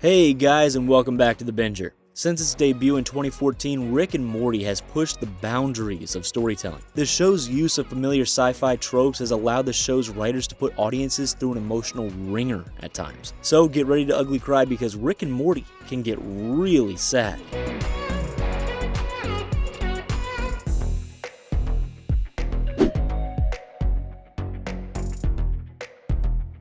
Hey guys, and welcome back to The Binger. Since its debut in 2014, Rick and Morty has pushed the boundaries of storytelling. The show's use of familiar sci-fi tropes has allowed the show's writers to put audiences through an emotional ringer at times. So get ready to ugly cry because Rick and Morty can get really sad.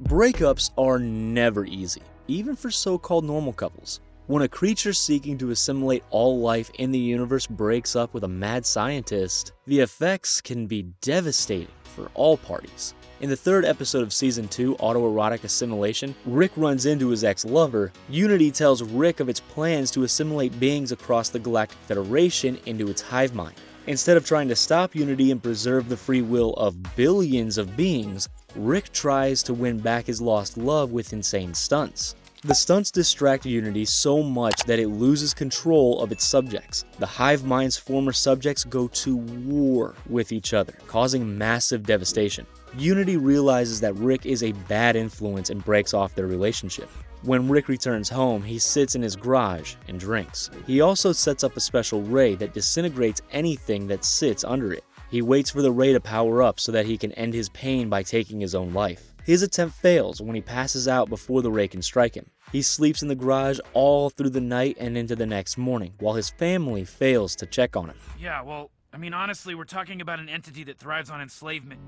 Breakups are never easy, even for so-called normal couples. When a creature seeking to assimilate all life in the universe breaks up with a mad scientist, the effects can be devastating for all parties. In the third episode of Season 2, Autoerotic Assimilation, Rick runs into his ex-lover. Unity tells Rick of its plans to assimilate beings across the Galactic Federation into its hive mind. Instead of trying to stop Unity and preserve the free will of billions of beings, Rick tries to win back his lost love with insane stunts. The stunts distract Unity so much that it loses control of its subjects. The hive mind's former subjects go to war with each other, causing massive devastation. Unity realizes that Rick is a bad influence and breaks off their relationship. When Rick returns home, he sits in his garage and drinks. He also sets up a special ray that disintegrates anything that sits under it. He waits for the ray to power up so that he can end his pain by taking his own life. His attempt fails when he passes out before the ray can strike him. He sleeps in the garage all through the night and into the next morning, while his family fails to check on him. Yeah, well, honestly, we're talking about an entity that thrives on enslavement.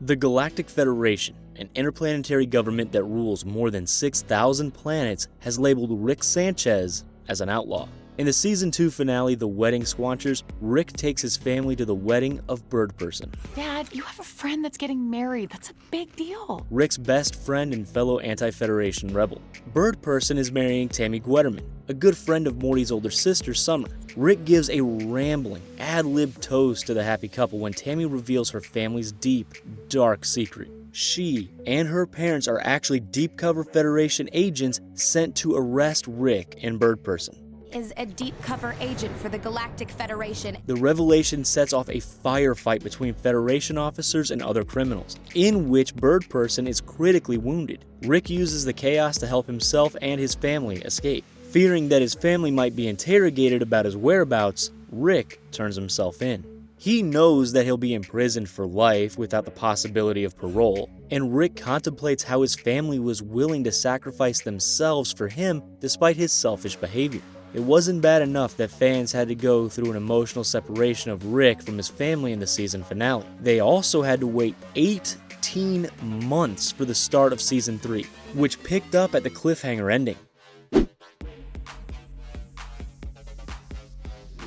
The Galactic Federation, an interplanetary government that rules more than 6,000 planets, has labeled Rick Sanchez as an outlaw. In the Season 2 finale, The Wedding Squanchers, Rick takes his family to the wedding of Bird Person. Dad, you have a friend that's getting married. That's a big deal. Rick's best friend and fellow anti-Federation rebel. Bird Person is marrying Tammy Guetterman, a good friend of Morty's older sister, Summer. Rick gives a rambling, ad-lib toast to the happy couple when Tammy reveals her family's deep, dark secret. She and her parents are actually deep-cover Federation agents sent to arrest Rick and Bird Person. Is a deep cover agent for the Galactic Federation. The revelation sets off a firefight between Federation officers and other criminals, in which Bird Person is critically wounded. Rick uses the chaos to help himself and his family escape. Fearing that his family might be interrogated about his whereabouts, Rick turns himself in. He knows that he'll be imprisoned for life without the possibility of parole, and Rick contemplates how his family was willing to sacrifice themselves for him despite his selfish behavior. It wasn't bad enough that fans had to go through an emotional separation of Rick from his family in the season finale. They also had to wait 18 months for the start of Season 3, which picked up at the cliffhanger ending.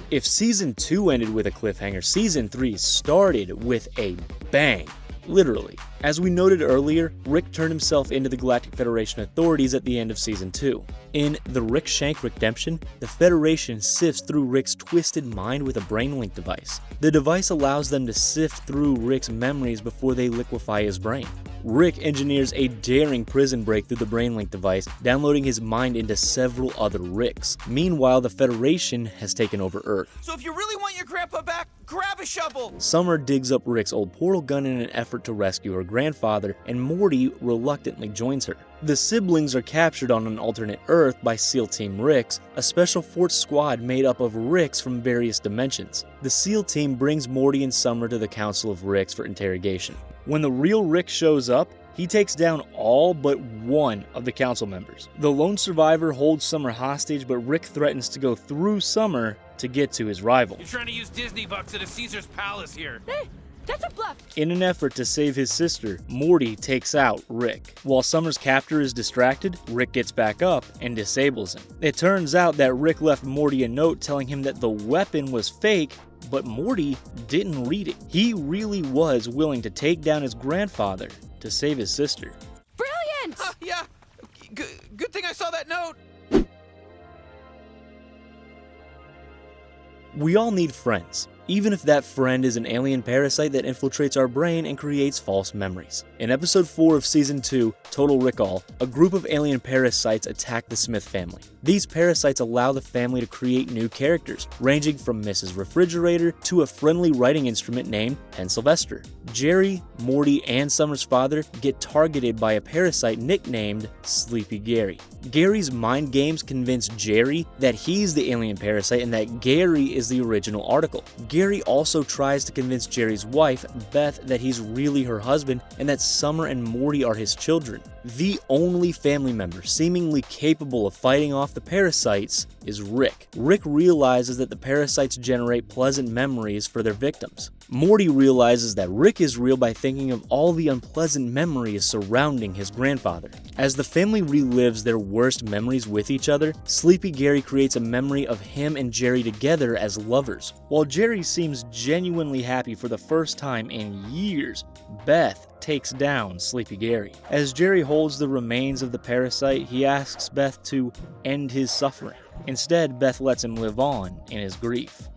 If Season 2 ended with a cliffhanger, Season 3 started with a bang. Literally. As we noted earlier, Rick turned himself into the Galactic Federation authorities at the end of Season 2. In The Rick Shank Redemption, the Federation sifts through Rick's twisted mind with a brainlink device. The device allows them to sift through Rick's memories before they liquefy his brain. Rick engineers a daring prison break through the brainlink device, downloading his mind into several other Ricks. Meanwhile, the Federation has taken over Earth. So if you really want your grandpa back, grab a shovel! Summer digs up Rick's old portal gun in an effort to rescue her grandfather, and Morty reluctantly joins her. The siblings are captured on an alternate Earth by SEAL Team Ricks, a special force squad made up of Ricks from various dimensions. The SEAL team brings Morty and Summer to the Council of Ricks for interrogation. When the real Rick shows up, he takes down all but one of the council members. The lone survivor holds Summer hostage, but Rick threatens to go through Summer to get to his rival. You're trying to use Disney bucks at a Caesar's palace here. That's a bluff. In an effort to save his sister, Morty takes out Rick. While Summer's captor is distracted, Rick gets back up and disables him. It turns out that Rick left Morty a note telling him that the weapon was fake, but Morty didn't read it. He really was willing to take down his grandfather to save his sister. Brilliant! Yeah, good thing I saw that note. We all need friends, even if that friend is an alien parasite that infiltrates our brain and creates false memories. In episode 4 of season 2, Total Recall, a group of alien parasites attack the Smith family. These parasites allow the family to create new characters, ranging from Mrs. Refrigerator to a friendly writing instrument named Pen Sylvester. Jerry, Morty, and Summer's father get targeted by a parasite nicknamed Sleepy Gary. Gary's mind games convince Jerry that he's the alien parasite and that Gary is the original article. Gary also tries to convince Jerry's wife, Beth, that he's really her husband and that Summer and Morty are his children. The only family member seemingly capable of fighting off the parasites is Rick. Rick realizes that the parasites generate pleasant memories for their victims. Morty realizes that Rick is real by thinking of all the unpleasant memories surrounding his grandfather. As the family relives their worst memories with each other, Sleepy Gary creates a memory of him and Jerry together as lovers. While Jerry seems genuinely happy for the first time in years, Beth takes down Sleepy Gary. As Jerry holds the remains of the parasite, he asks Beth to end his suffering. Instead, Beth lets him live on in his grief.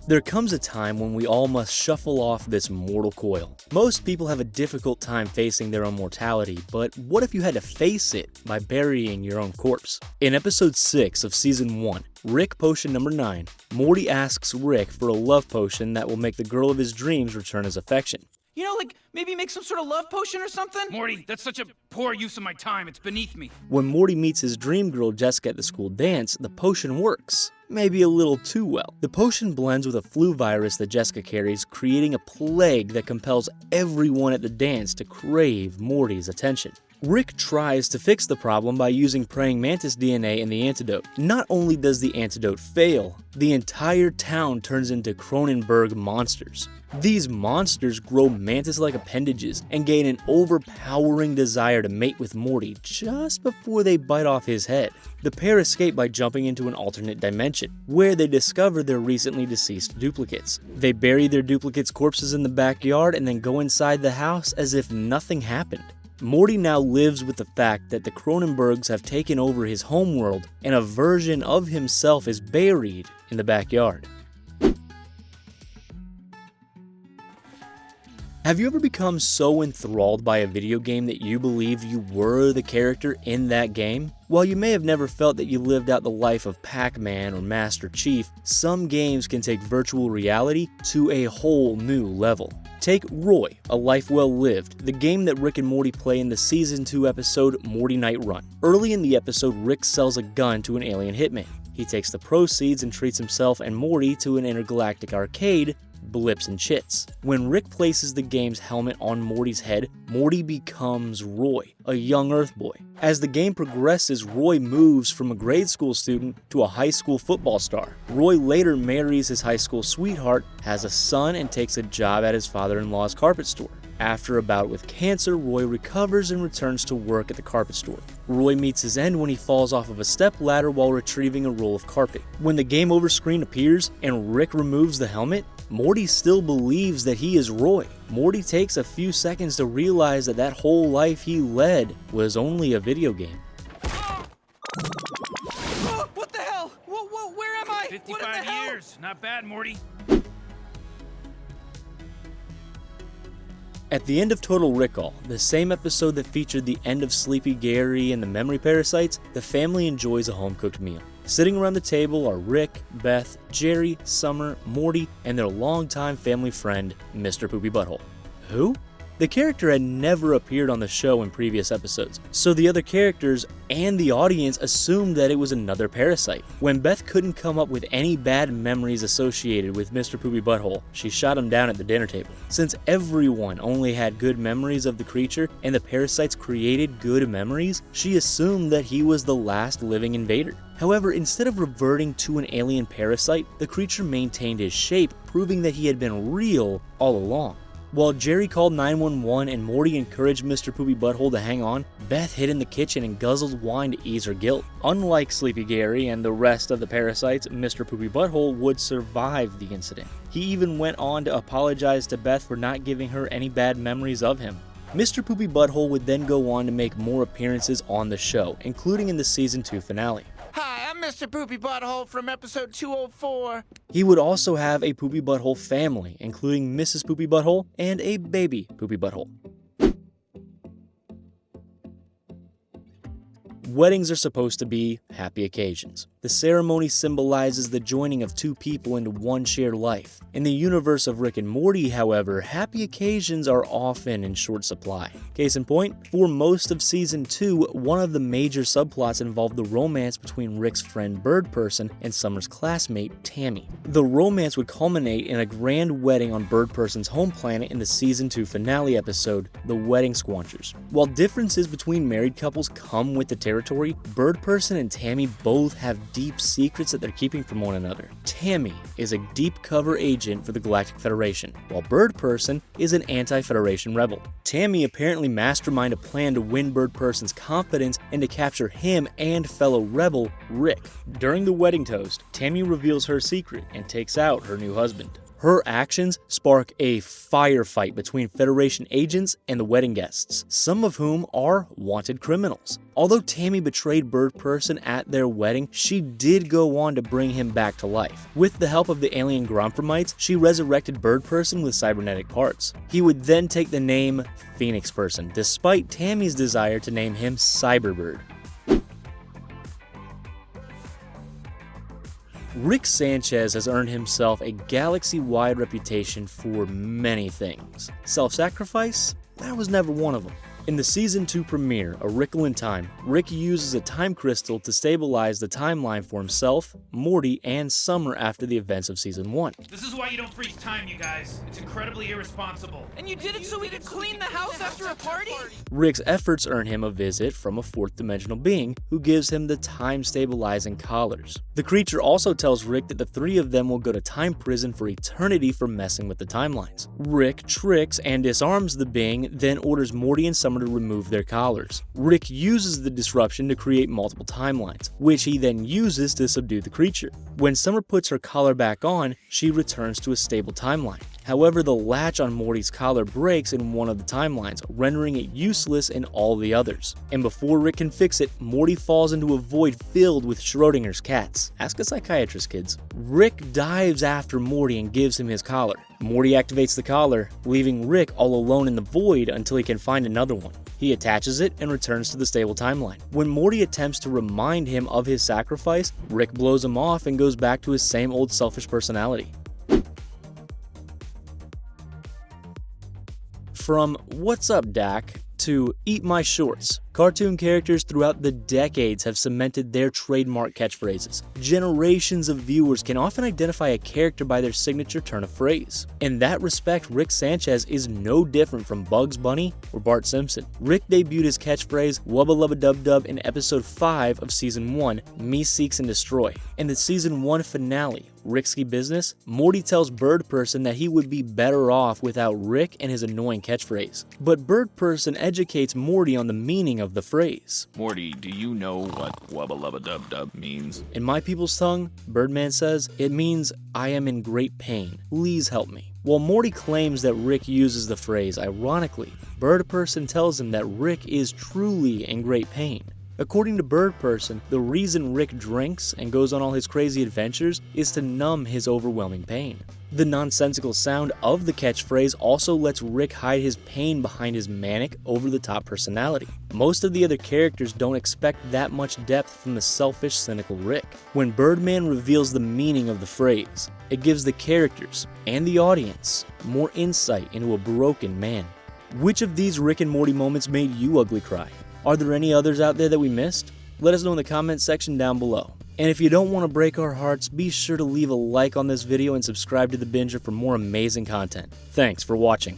There comes a time when we all must shuffle off this mortal coil. Most people have a difficult time facing their own mortality, but what if you had to face it by burying your own corpse? In episode 6 of season 1, Rick Potion number 9, Morty asks Rick for a love potion that will make the girl of his dreams return his affection. You know, like, maybe make some sort of love potion or something? Morty, that's such a poor use of my time. It's beneath me. When Morty meets his dream girl Jessica at the school dance, the potion works. Maybe a little too well. The potion blends with a flu virus that Jessica carries, creating a plague that compels everyone at the dance to crave Morty's attention. Rick tries to fix the problem by using praying mantis DNA in the antidote. Not only does the antidote fail, the entire town turns into Cronenberg monsters. These monsters grow mantis-like appendages and gain an overpowering desire to mate with Morty just before they bite off his head. The pair escape by jumping into an alternate dimension, where they discover their recently deceased duplicates. They bury their duplicates' corpses in the backyard and then go inside the house as if nothing happened. Morty now lives with the fact that the Cronenbergs have taken over his homeworld and a version of himself is buried in the backyard. Have you ever become so enthralled by a video game that you believed you were the character in that game? While you may have never felt that you lived out the life of Pac-Man or Master Chief, some games can take virtual reality to a whole new level. Take Roy, A Life Well Lived, the game that Rick and Morty play in the Season 2 episode Morty Night Run. Early in the episode, Rick sells a gun to an alien hitman. He takes the proceeds and treats himself and Morty to an intergalactic arcade, Blips and Chits. When Rick places the game's helmet on Morty's head, Morty becomes Roy, a young Earth boy. As the game progresses, Roy moves from a grade school student to a high school football star. Roy later marries his high school sweetheart, has a son, and takes a job at his father-in-law's carpet store. After a bout with cancer, Roy recovers and returns to work at the carpet store. Roy meets his end when he falls off of a stepladder while retrieving a roll of carpet. When the game over screen appears and Rick removes the helmet, Morty still believes that he is Roy. Morty takes a few seconds to realize that that whole life he led was only a video game. Oh, what the hell? Whoa, where am I? What in the 55 hell? years. Not bad, Morty. At the end of Total Recall, the same episode that featured the end of Sleepy Gary and the memory parasites, the family enjoys a home-cooked meal. Sitting around the table are Rick, Beth, Jerry, Summer, Morty, and their longtime family friend, Mr. Poopy Butthole. Who? The character had never appeared on the show in previous episodes, so the other characters and the audience assumed that it was another parasite. When Beth couldn't come up with any bad memories associated with Mr. Poopy Butthole, she shot him down at the dinner table. Since everyone only had good memories of the creature and the parasites created good memories, she assumed that he was the last living invader. However, instead of reverting to an alien parasite, the creature maintained his shape, proving that he had been real all along. While Jerry called 911 and Morty encouraged Mr. Poopy Butthole to hang on, Beth hid in the kitchen and guzzled wine to ease her guilt. Unlike Sleepy Gary and the rest of the parasites, Mr. Poopy Butthole would survive the incident. He even went on to apologize to Beth for not giving her any bad memories of him. Mr. Poopy Butthole would then go on to make more appearances on the show, including in the Season 2 finale. Hi, I'm I'm Mr. Poopy Butthole from episode 204. He would also have a Poopy Butthole family, including Mrs. Poopy Butthole and a baby Poopy Butthole. Weddings are supposed to be happy occasions. The ceremony symbolizes the joining of two people into one shared life. In the universe of Rick and Morty, however, happy occasions are often in short supply. Case in point, for most of Season 2, one of the major subplots involved the romance between Rick's friend Bird Person and Summer's classmate Tammy. The romance would culminate in a grand wedding on Bird Person's home planet in the Season 2 finale episode, The Wedding Squanchers. While differences between married couples come with the territory, Bird Person and Tammy both have deep secrets that they're keeping from one another. Tammy is a deep cover agent for the Galactic Federation, while Bird Person is an anti-Federation rebel. Tammy apparently masterminded a plan to win Bird Person's confidence and to capture him and fellow rebel Rick. During the wedding toast, Tammy reveals her secret and takes out her new husband. Her actions spark a firefight between Federation agents and the wedding guests, some of whom are wanted criminals. Although Tammy betrayed Bird Person at their wedding, she did go on to bring him back to life. With the help of the alien Gromphromites, she resurrected Bird Person with cybernetic parts. He would then take the name Phoenix Person, despite Tammy's desire to name him Cyberbird. Rick Sanchez has earned himself a galaxy-wide reputation for many things. Self-sacrifice? That was never one of them. In the Season 2 premiere, A Wrinkle in Time, Rick uses a time crystal to stabilize the timeline for himself, Morty, and Summer after the events of Season 1. This is why you don't freeze time, you guys. It's incredibly irresponsible. And you did it so we could clean the house after a party? Rick's efforts earn him a visit from a fourth-dimensional being who gives him the time-stabilizing collars. The creature also tells Rick that the three of them will go to time prison for eternity for messing with the timelines. Rick tricks and disarms the being, then orders Morty and Summer to remove their collars. Rick uses the disruption to create multiple timelines, which he then uses to subdue the creature. When Summer puts her collar back on, she returns to a stable timeline. However, the latch on Morty's collar breaks in one of the timelines, rendering it useless in all the others. And before Rick can fix it, Morty falls into a void filled with Schrodinger's cats. Ask a psychiatrist, kids. Rick dives after Morty and gives him his collar. Morty activates the collar, leaving Rick all alone in the void until he can find another one. He attaches it and returns to the stable timeline. When Morty attempts to remind him of his sacrifice, Rick blows him off and goes back to his same old selfish personality. From "What's up, Dak?" to "Eat my shorts," cartoon characters throughout the decades have cemented their trademark catchphrases. Generations of viewers can often identify a character by their signature turn of phrase. In that respect, Rick Sanchez is no different from Bugs Bunny or Bart Simpson. Rick debuted his catchphrase "Wubba Lubba Dub Dub" in episode 5 of Season 1, Me Seeks and Destroy. In the Season 1 finale, Risky Business, Morty tells Bird Person that he would be better off without Rick and his annoying catchphrase. But Bird Person educates Morty on the meaning of the phrase. Morty, do you know what Wubba Lubba Dub Dub means? In my people's tongue, Birdman says, it means "I am in great pain. Please help me." While Morty claims that Rick uses the phrase ironically, Bird Person tells him that Rick is truly in great pain. According to Bird Person, the reason Rick drinks and goes on all his crazy adventures is to numb his overwhelming pain. The nonsensical sound of the catchphrase also lets Rick hide his pain behind his manic, over-the-top personality. Most of the other characters don't expect that much depth from the selfish, cynical Rick. When Birdman reveals the meaning of the phrase, it gives the characters and the audience more insight into a broken man. Which of these Rick and Morty moments made you ugly cry? Are there any others out there that we missed? Let us know in the comment section down below. And if you don't want to break our hearts, be sure to leave a like on this video and subscribe to The Binger for more amazing content. Thanks for watching.